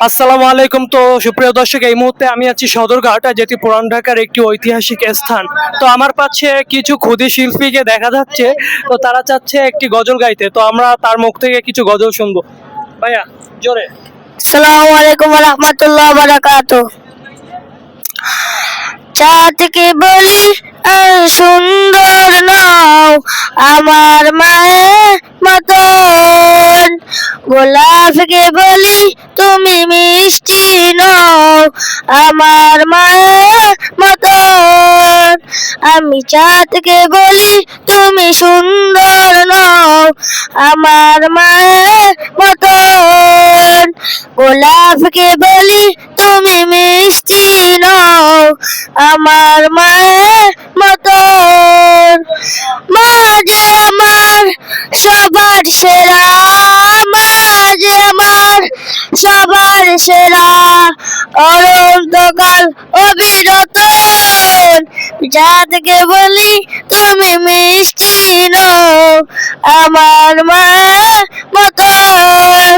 আসসালামু আলাইকুম। তো সুপ্রিয় দর্শক, এই মুহূর্তে আমি আছি সদরঘাট, যেটি পুরান ঢাকার একটি ঐতিহাসিক স্থান। তো আমার পাশে কিছু ক্ষুদে শিল্পীকে দেখা যাচ্ছে, তো তারা চাচ্ছে একটি গজল গাইতে। তো আমরা তার মুখ থেকে কিছু গজল শুনবো। ভাইয়া জোরে। আসসালামু আলাইকুম ওয়া রাহমাতুল্লাহি ওয়া বারাকাতুহু। চাঁদকে বলি আর সুন্দর নাও আমার মায়ের মতন, গোলাপকে বলি তুমি মিষ্টি নাও আমার মায়ের মতন, আমি চাঁদকে বলি তুমি সুন্দর নাও আমার মায়ের মতন, গোলাপকে বলি তুমি মিষ্টি নাও আমার মায়ের মতন। মা যে আমার সবার সেরা, মা যে আমার সবার সেরা, অনন্তকাল অবিরতন, যাদেরকে বলি তুমি মিষ্টি নাও আমার মায়ের মতন,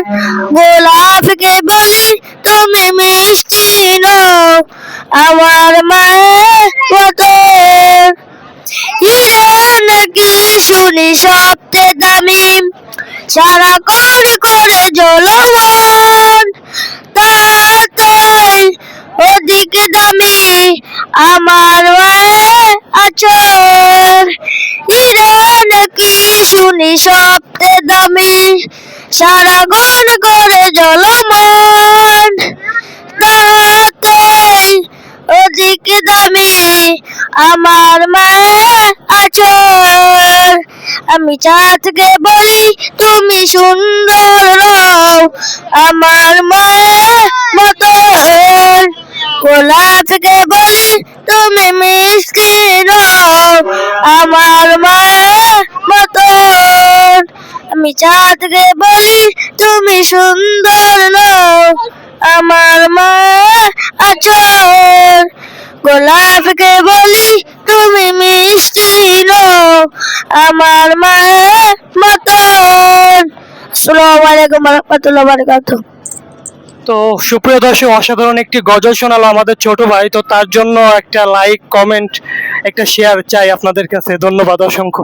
গোলাপকে বলি তুমি মিষ্টি নাও আমার মায়ের মতন। হিরে নাকি শুনি সবচেয়ে দামি, সারাক্ষণ করে জ্বলমন, তাতেই অধিক দামি আমার মায়ের আচর। হিরে নাকি শুনি সবচেয়ে দামি, সারাক্ষণ করে জ্বলমন, তাতেই অধিক দামি আমার মায়ের আচর। আমি চাঁদকে বলি তুমি সুন্দর নাও আমার মায়ের মতন, গোলাপকে বলি তুমি মিষ্টি নাও আমার মায়ের মতন, আমি চাঁদকে বলি তুমি সুন্দর নাও আমার মায়ের আচর, গোলাপকে বলি তুমি মিষ্টি নাও আমার মায়ের মতন। আসসালামু আলাইকুম ওয়া রাহমাতুল্লাহি ওয়া বারাকাতুহু। তো সুপ্রিয় দর্শক, অসাধারণ একটি গজল শোনালো আমাদের ছোট ভাই। তো তার জন্য একটা লাইক, কমেন্ট, একটা শেয়ার চাই আপনাদের কাছে। ধন্যবাদ অসংখ্য।